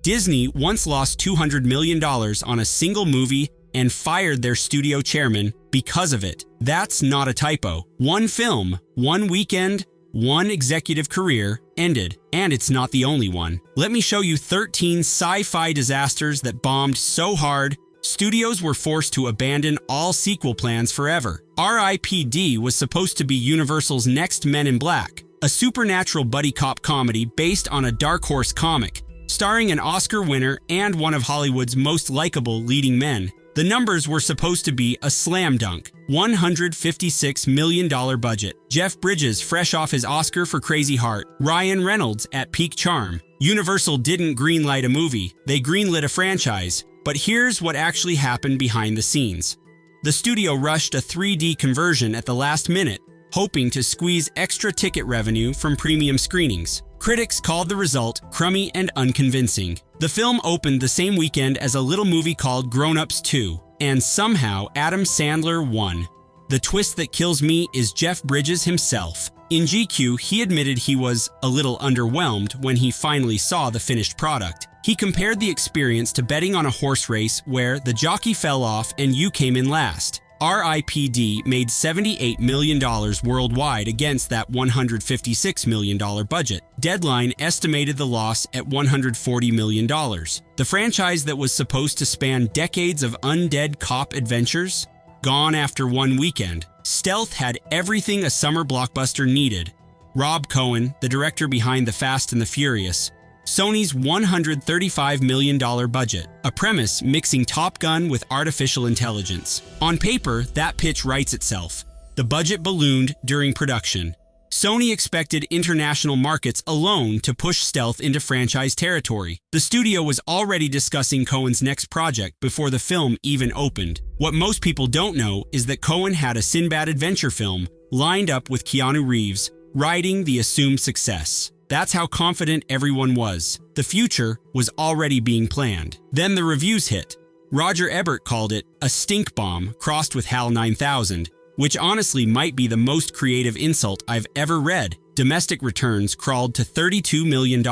Disney once lost $200 million on a single movie and fired their studio chairman because of it. That's not a typo. One film, one weekend, one executive career ended, and it's not the only one. Let me show you 13 sci-fi disasters that bombed so hard, studios were forced to abandon all sequel plans forever. R.I.P.D. was supposed to be Universal's next Men in Black, a supernatural buddy cop comedy based on a Dark Horse comic, starring an Oscar winner and one of Hollywood's most likable leading men. The numbers were supposed to be a slam dunk. $156 million budget. Jeff Bridges fresh off his Oscar for Crazy Heart. Ryan Reynolds at peak charm. Universal didn't greenlight a movie, they greenlit a franchise. But here's what actually happened behind the scenes. The studio rushed a 3D conversion at the last minute, hoping to squeeze extra ticket revenue from premium screenings. Critics called the result crummy and unconvincing. The film opened the same weekend as a little movie called Grown Ups 2, and somehow Adam Sandler won. The twist that kills me is Jeff Bridges himself. In GQ, he admitted he was a little underwhelmed when he finally saw the finished product. He compared the experience to betting on a horse race where the jockey fell off and you came in last. R.I.P.D. made $78 million worldwide against that $156 million budget. Deadline estimated the loss at $140 million. The franchise that was supposed to span decades of undead cop adventures? Gone after one weekend. Stealth had everything a summer blockbuster needed. Rob Cohen, the director behind The Fast and the Furious. Sony's $135 million budget, a premise mixing Top Gun with artificial intelligence. On paper, that pitch writes itself. The budget ballooned during production. Sony expected international markets alone to push Stealth into franchise territory. The studio was already discussing Cohen's next project before the film even opened. What most people don't know is that Cohen had a Sinbad adventure film lined up with Keanu Reeves, riding the assumed success. That's how confident everyone was. The future was already being planned. Then the reviews hit. Roger Ebert called it a stink bomb crossed with HAL 9000, which honestly might be the most creative insult I've ever read. Domestic returns crawled to $32 million.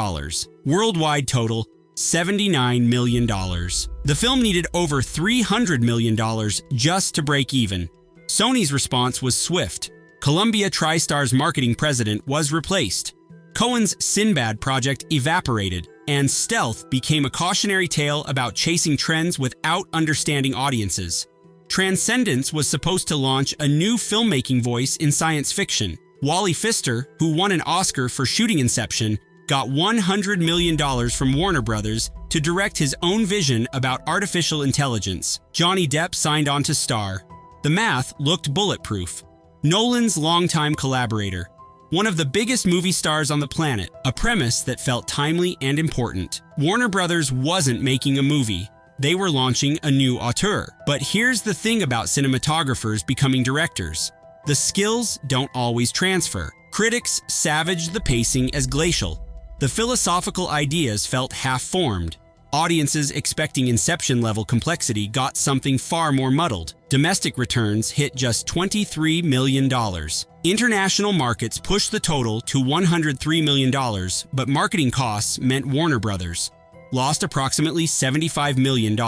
Worldwide total, $79 million. The film needed over $300 million just to break even. Sony's response was swift. Columbia TriStar's marketing president was replaced. Cohen's Sinbad project evaporated, and Stealth became a cautionary tale about chasing trends without understanding audiences. Transcendence was supposed to launch a new filmmaking voice in science fiction. Wally Pfister, who won an Oscar for shooting Inception, got $100 million from Warner Brothers to direct his own vision about artificial intelligence. Johnny Depp signed on to star. The math looked bulletproof. Nolan's longtime collaborator. One of the biggest movie stars on the planet, a premise that felt timely and important. Warner Brothers wasn't making a movie. They were launching a new auteur. But here's the thing about cinematographers becoming directors. The skills don't always transfer. Critics savaged the pacing as glacial. The philosophical ideas felt half-formed. Audiences expecting Inception-level complexity got something far more muddled. Domestic returns hit just $23 million. International markets pushed the total to $103 million, but marketing costs meant Warner Brothers lost approximately $75 million.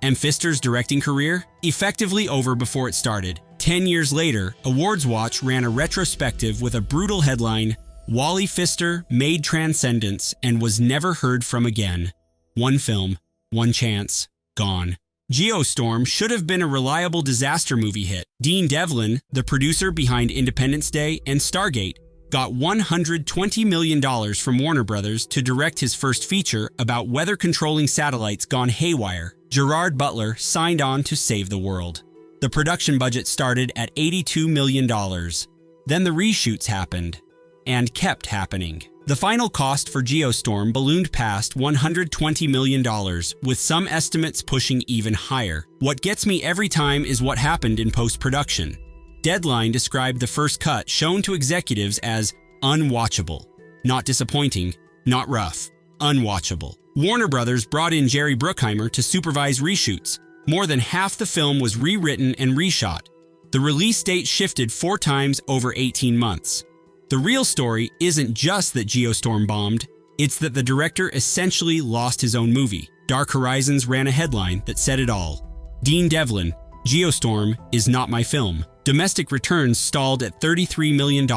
And Pfister's directing career? Effectively over before it started. 10 years later, Awards Watch ran a retrospective with a brutal headline, Wally Pfister made Transcendence and was never heard from again. One film, one chance, gone. Geostorm should have been a reliable disaster movie hit. Dean Devlin, the producer behind Independence Day and Stargate, got $120 million from Warner Brothers to direct his first feature about weather-controlling satellites gone haywire. Gerard Butler signed on to save the world. The production budget started at $82 million. Then the reshoots happened, and kept happening. The final cost for Geostorm ballooned past $120 million, with some estimates pushing even higher. What gets me every time is what happened in post-production. Deadline described the first cut shown to executives as unwatchable. Not disappointing, not rough, unwatchable. Warner Brothers brought in Jerry Bruckheimer to supervise reshoots. More than half the film was rewritten and reshot. The release date shifted 4 times over 18 months. The real story isn't just that Geostorm bombed, It's that the director essentially lost his own movie. Dark Horizons ran a headline that said it all. Dean Devlin, Geostorm is not my film. Domestic returns stalled at $33 million.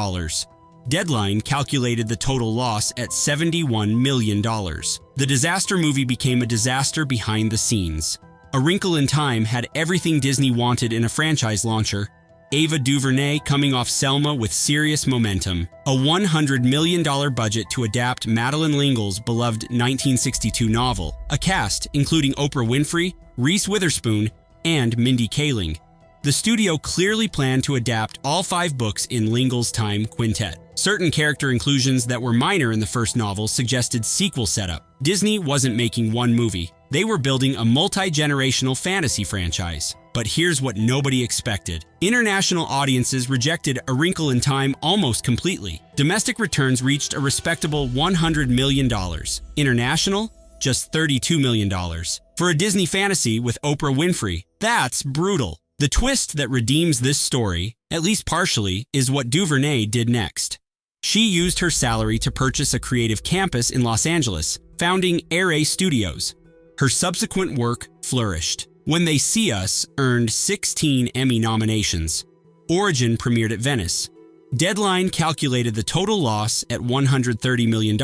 Deadline calculated the total loss at $71 million. The disaster movie became a disaster behind the scenes. A Wrinkle in Time had everything Disney wanted in a franchise launcher. Ava DuVernay coming off Selma with serious momentum. A $100 million budget to adapt Madeleine L'Engle's beloved 1962 novel. A cast including Oprah Winfrey, Reese Witherspoon, and Mindy Kaling. The studio clearly planned to adapt all 5 books in L'Engle's Time quintet. Certain character inclusions that were minor in the first novel suggested sequel setup. Disney wasn't making one movie. They were building a multi-generational fantasy franchise. But here's what nobody expected. International audiences rejected A Wrinkle in Time almost completely. Domestic returns reached a respectable $100 million. International? Just $32 million. For a Disney fantasy with Oprah Winfrey, that's brutal. The twist that redeems this story, at least partially, is what DuVernay did next. She used her salary to purchase a creative campus in Los Angeles, founding R.I.P.D Studios. Her subsequent work flourished. When They See Us earned 16 Emmy nominations. Origin premiered at Venice. Deadline calculated the total loss at $130 million,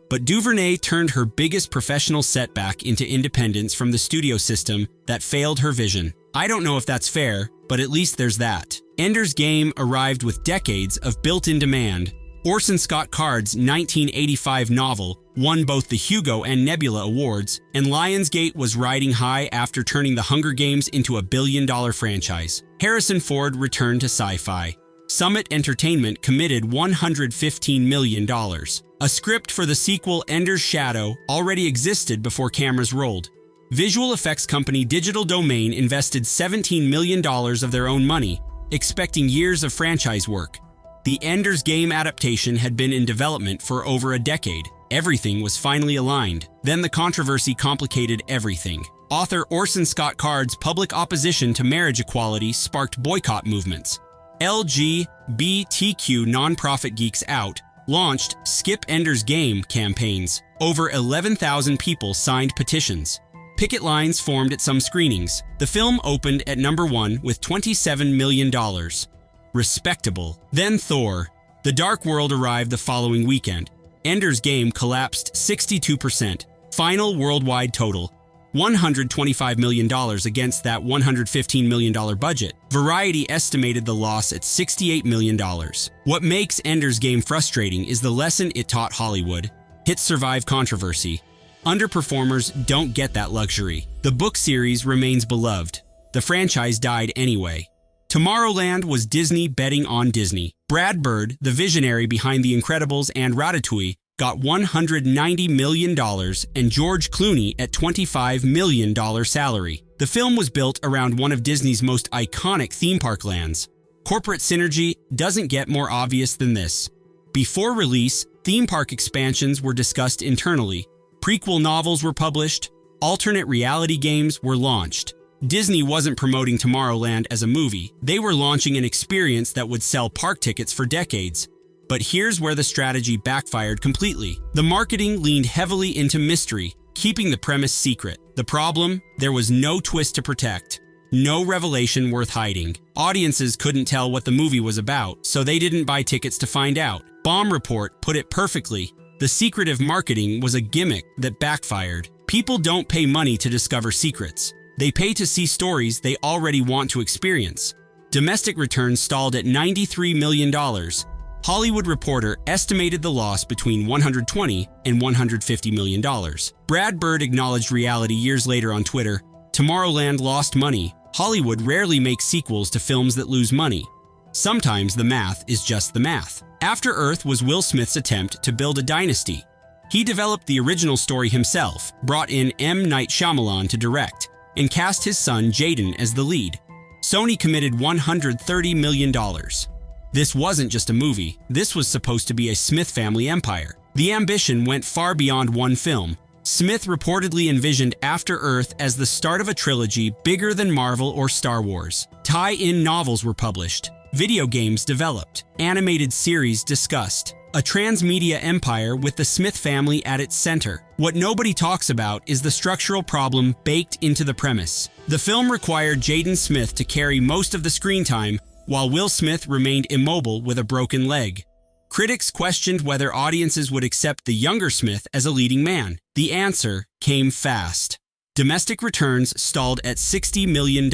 but DuVernay turned her biggest professional setback into independence from the studio system that failed her vision. I don't know if that's fair, but at least there's that. Ender's Game arrived with decades of built-in demand. Orson Scott Card's 1985 novel won both the Hugo and Nebula Awards, and Lionsgate was riding high after turning The Hunger Games into a billion-dollar franchise. Harrison Ford returned to Sci-Fi. Summit Entertainment committed $115 million. A script for the sequel Ender's Shadow already existed before cameras rolled. Visual effects company Digital Domain invested $17 million of their own money, expecting years of franchise work. The Ender's Game adaptation had been in development for over a decade. Everything was finally aligned. Then the controversy complicated everything. Author Orson Scott Card's public opposition to marriage equality sparked boycott movements. LGBTQ nonprofit Geeks Out launched Skip Ender's Game campaigns. Over 11,000 people signed petitions. Picket lines formed at some screenings. The film opened at #1 with $27 million. Respectable. Then Thor. The Dark World arrived the following weekend. Ender's Game collapsed 62%. Final worldwide total, $125 million against that $115 million budget. Variety estimated the loss at $68 million. What makes Ender's Game frustrating is the lesson it taught Hollywood. Hits survive controversy. Underperformers don't get that luxury. The book series remains beloved. The franchise died anyway. Tomorrowland was Disney betting on Disney. Brad Bird, the visionary behind The Incredibles and Ratatouille, got $190 million and George Clooney at $25 million salary. The film was built around one of Disney's most iconic theme park lands. Corporate synergy doesn't get more obvious than this. Before release, theme park expansions were discussed internally. Prequel novels were published. Alternate reality games were launched. Disney wasn't promoting Tomorrowland as a movie. They were launching an experience that would sell park tickets for decades. But here's where the strategy backfired completely. The marketing leaned heavily into mystery, keeping the premise secret. The problem? There was no twist to protect. No revelation worth hiding. Audiences couldn't tell what the movie was about, so they didn't buy tickets to find out. Bomb Report put it perfectly. The secretive marketing was a gimmick that backfired. People don't pay money to discover secrets. They pay to see stories they already want to experience. Domestic returns stalled at $93 million. Hollywood Reporter estimated the loss between $120 and $150 million. Brad Bird acknowledged reality years later on Twitter. Tomorrowland lost money. Hollywood rarely makes sequels to films that lose money. Sometimes the math is just the math. After Earth was Will Smith's attempt to build a dynasty. He developed the original story himself, brought in M. Night Shyamalan to direct, and cast his son Jaden as the lead. Sony committed $130 million. This wasn't just a movie, this was supposed to be a Smith family empire. The ambition went far beyond one film. Smith reportedly envisioned After Earth as the start of a trilogy bigger than Marvel or Star Wars. Tie-in novels were published, video games developed, animated series discussed. a transmedia empire with the Smith family at its center. What nobody talks about is the structural problem baked into the premise. The film required Jaden Smith to carry most of the screen time, while Will Smith remained immobile with a broken leg. Critics questioned whether audiences would accept the younger Smith as a leading man. The answer came fast. Domestic returns stalled at $60 million.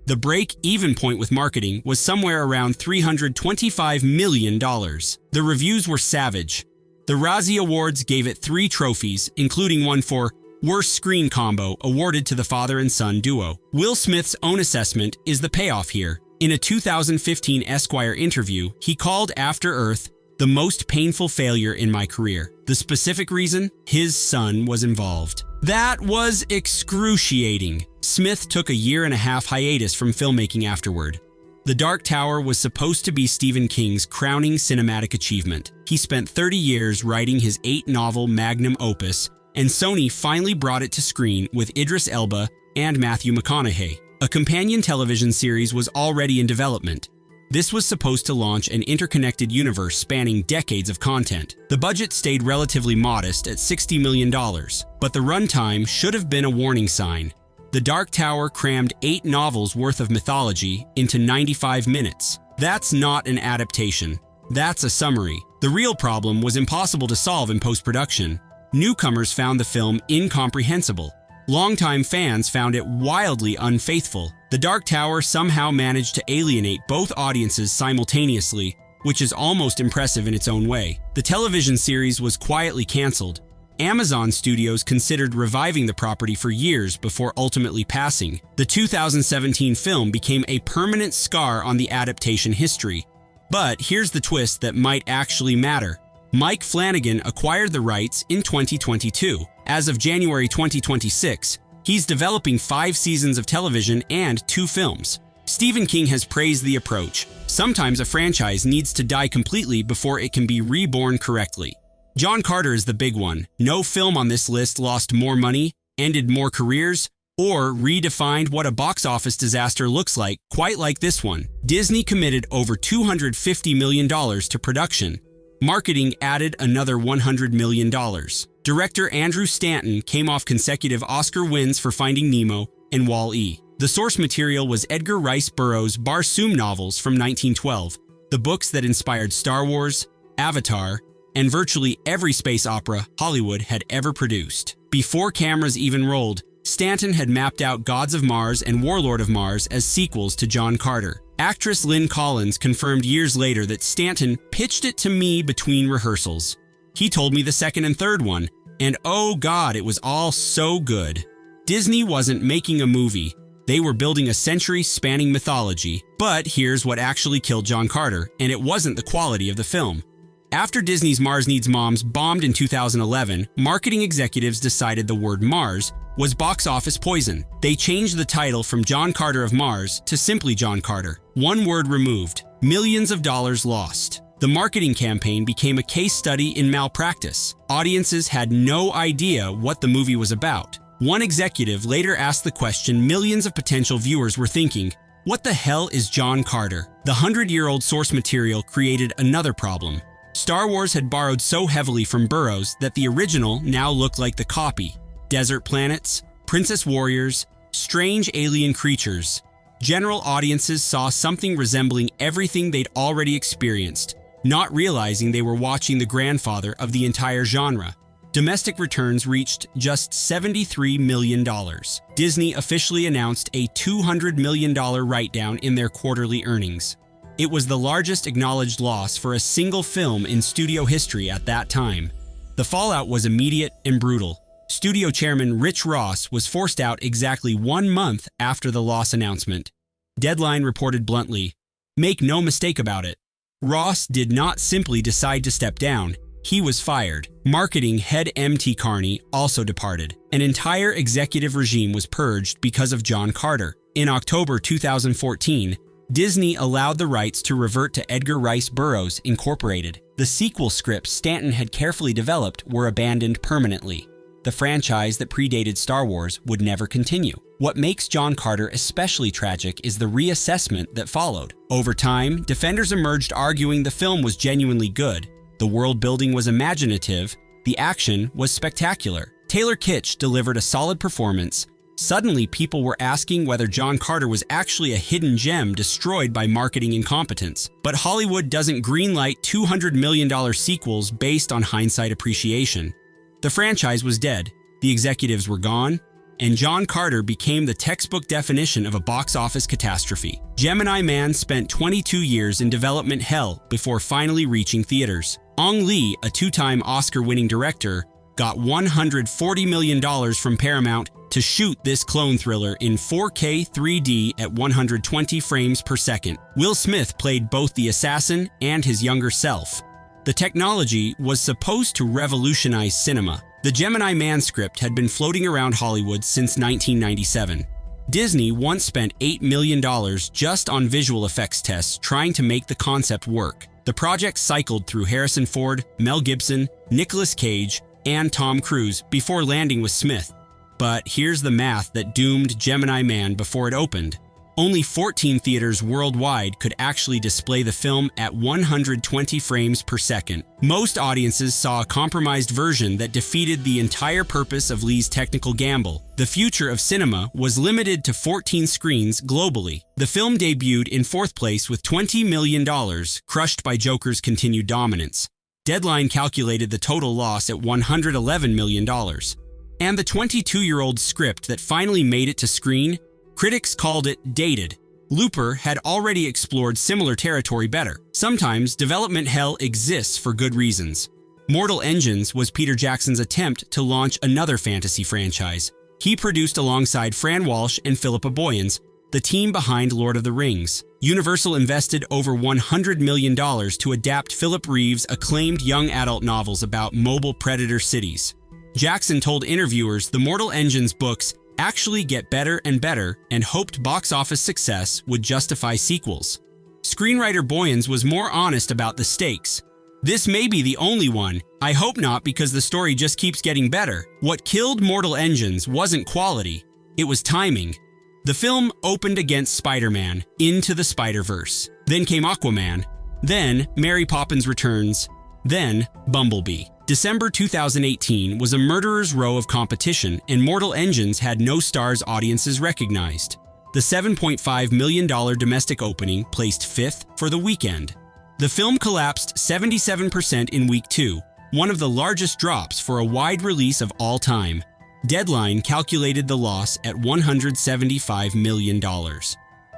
The break-even point with marketing was somewhere around $325 million. The reviews were savage. The Razzie Awards gave it 3 trophies, including one for Worst Screen Combo, awarded to the father and son duo. Will Smith's own assessment is the payoff here. In a 2015 Esquire interview, he called After Earth the most painful failure in my career. The specific reason? His son was involved. That was excruciating. Smith took a 1.5-year hiatus from filmmaking afterward. The Dark Tower was supposed to be Stephen King's crowning cinematic achievement. He spent 30 years writing his 8-novel magnum opus, and Sony finally brought it to screen with Idris Elba and Matthew McConaughey. A companion television series was already in development. This was supposed to launch an interconnected universe spanning decades of content. The budget stayed relatively modest at $60 million, but the runtime should have been a warning sign. The Dark Tower crammed 8 novels worth of mythology into 95 minutes. That's not an adaptation. That's a summary. The real problem was impossible to solve in post-production. Newcomers found the film incomprehensible. Longtime fans found it wildly unfaithful. The Dark Tower somehow managed to alienate both audiences simultaneously, which is almost impressive in its own way. The television series was quietly canceled. Amazon Studios considered reviving the property for years before ultimately passing. The 2017 film became a permanent scar on the adaptation history. But here's the twist that might actually matter. Mike Flanagan acquired the rights in 2022. As of January 2026, he's developing 5 seasons of television and 2 films. Stephen King has praised the approach. Sometimes a franchise needs to die completely before it can be reborn correctly. John Carter is the big one. No film on this list lost more money, ended more careers, or redefined what a box office disaster looks like quite like this one. Disney committed over $250 million to production. Marketing added another $100 million. Director Andrew Stanton came off consecutive Oscar wins for Finding Nemo and Wall-E. The source material was Edgar Rice Burroughs' Barsoom novels from 1912, the books that inspired Star Wars, Avatar, and virtually every space opera Hollywood had ever produced. Before cameras even rolled, Stanton had mapped out Gods of Mars and Warlord of Mars as sequels to John Carter. Actress Lynn Collins confirmed years later that Stanton pitched it to me between rehearsals. He told me the second and third one, and oh God, it was all so good. Disney wasn't making a movie. They were building a century-spanning mythology. But here's what actually killed John Carter, and it wasn't the quality of the film. After Disney's Mars Needs Moms bombed in 2011, marketing executives decided the word Mars was box office poison. They changed the title from John Carter of Mars to simply John Carter. One word removed, millions of dollars lost. The marketing campaign became a case study in malpractice. Audiences had no idea what the movie was about. One executive later asked the question millions of potential viewers were thinking, what the hell is John Carter? The 100-year-old source material created another problem. Star Wars had borrowed so heavily from Burroughs that the original now looked like the copy. Desert planets, princess warriors, strange alien creatures. General audiences saw something resembling everything they'd already experienced, not realizing they were watching the grandfather of the entire genre. Domestic returns reached just $73 million. Disney officially announced a $200 million write-down in their quarterly earnings. It was the largest acknowledged loss for a single film in studio history at that time. The fallout was immediate and brutal. Studio chairman Rich Ross was forced out exactly 1 month after the loss announcement. Deadline reported bluntly, "Make no mistake about it. Ross did not simply decide to step down. He was fired." Marketing head M.T. Carney also departed. An entire executive regime was purged because of John Carter. In October 2014, Disney allowed the rights to revert to Edgar Rice Burroughs Incorporated. The sequel scripts Stanton had carefully developed were abandoned permanently. The franchise that predated Star Wars would never continue. What makes John Carter especially tragic is the reassessment that followed. Over time, defenders emerged arguing the film was genuinely good. The world building was imaginative, the action was spectacular. Taylor Kitsch delivered a solid performance. Suddenly, people were asking whether John Carter was actually a hidden gem destroyed by marketing incompetence. But Hollywood doesn't greenlight $200 million sequels based on hindsight appreciation. The franchise was dead, the executives were gone, and John Carter became the textbook definition of a box office catastrophe. Gemini Man spent 22 years in development hell before finally reaching theaters. Ang Lee, a two-time Oscar-winning director, got $140 million from Paramount to shoot this clone thriller in 4K 3D at 120 frames per second. Will Smith played both the assassin and his younger self. The technology was supposed to revolutionize cinema. The Gemini Man script had been floating around Hollywood since 1997. Disney once spent $8 million just on visual effects tests trying to make the concept work. The project cycled through Harrison Ford, Mel Gibson, Nicolas Cage, and Tom Cruise before landing with Smith. But here's the math that doomed Gemini Man before it opened. Only 14 theaters worldwide could actually display the film at 120 frames per second. Most audiences saw a compromised version that defeated the entire purpose of Lee's technical gamble. The future of cinema was limited to 14 screens globally. The film debuted in fourth place with $20 million, crushed by Joker's continued dominance. Deadline calculated the total loss at $111 million. And the 22-year-old script that finally made it to screen, critics called it dated. Looper had already explored similar territory better. Sometimes development hell exists for good reasons. Mortal Engines was Peter Jackson's attempt to launch another fantasy franchise. He produced alongside Fran Walsh and Philippa Boyens, the team behind Lord of the Rings. Universal invested over $100 million to adapt Philip Reeves' acclaimed young adult novels about mobile predator cities. Jackson told interviewers the Mortal Engines books actually get better and better and hoped box office success would justify sequels. Screenwriter Boyens was more honest about the stakes. This may be the only one. I hope not, because the story just keeps getting better. What killed Mortal Engines wasn't quality, it was timing. The film opened against Spider-Man, Into the Spider-Verse. Then came Aquaman. Then Mary Poppins Returns. Then Bumblebee. December 2018 was a murderer's row of competition, and Mortal Engines had no stars audiences recognized. The $7.5 million domestic opening placed fifth for the weekend. The film collapsed 77% in week 2, one of the largest drops for a wide release of all time. Deadline calculated the loss at $175 million.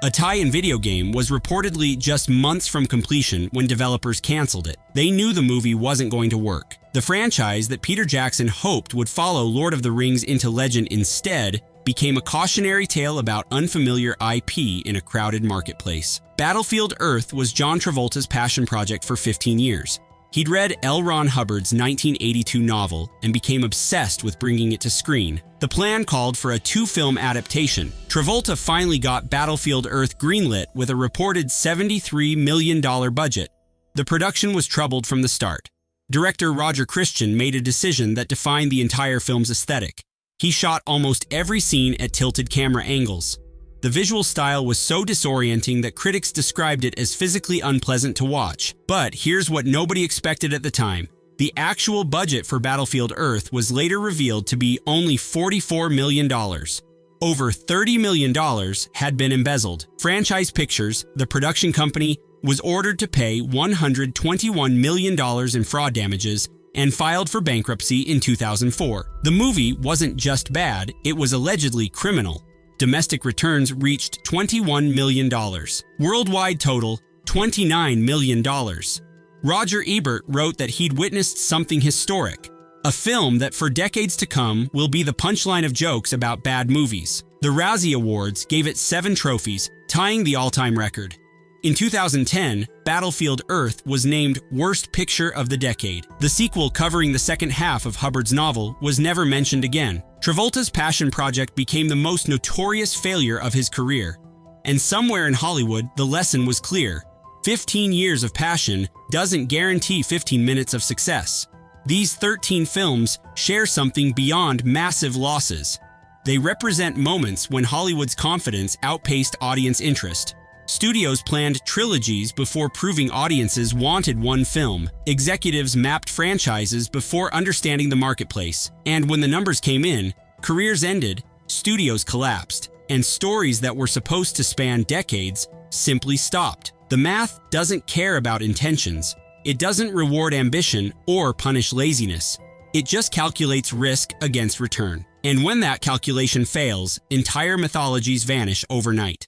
A tie-in video game was reportedly just months from completion when developers canceled it. They knew the movie wasn't going to work. The franchise that Peter Jackson hoped would follow Lord of the Rings into legend instead became a cautionary tale about unfamiliar IP in a crowded marketplace. Battlefield Earth was John Travolta's passion project for 15 years. He'd read L. Ron Hubbard's 1982 novel and became obsessed with bringing it to screen. The plan called for a 2-film adaptation. Travolta finally got Battlefield Earth greenlit with a reported $73 million budget. The production was troubled from the start. Director Roger Christian made a decision that defined the entire film's aesthetic. He shot almost every scene at tilted camera angles. The visual style was so disorienting that critics described it as physically unpleasant to watch. But here's what nobody expected at the time. The actual budget for Battlefield Earth was later revealed to be only $44 million. Over $30 million had been embezzled. Franchise Pictures, the production company, was ordered to pay $121 million in fraud damages and filed for bankruptcy in 2004. The movie wasn't just bad, it was allegedly criminal. Domestic returns reached $21 million. Worldwide total, $29 million. Roger Ebert wrote that he'd witnessed something historic, a film that for decades to come will be the punchline of jokes about bad movies. The Razzie Awards gave it 7 trophies, tying the all-time record. In 2010, Battlefield Earth was named Worst Picture of the Decade. The sequel, covering the second half of Hubbard's novel, was never mentioned again. Travolta's passion project became the most notorious failure of his career. And somewhere in Hollywood, the lesson was clear. 15 years of passion doesn't guarantee 15 minutes of success. These 13 films share something beyond massive losses. They represent moments when Hollywood's confidence outpaced audience interest. Studios planned trilogies before proving audiences wanted one film. Executives mapped franchises before understanding the marketplace. And when the numbers came in, careers ended, studios collapsed, and stories that were supposed to span decades simply stopped. The math doesn't care about intentions. It doesn't reward ambition or punish laziness. It just calculates risk against return. And when that calculation fails, entire mythologies vanish overnight.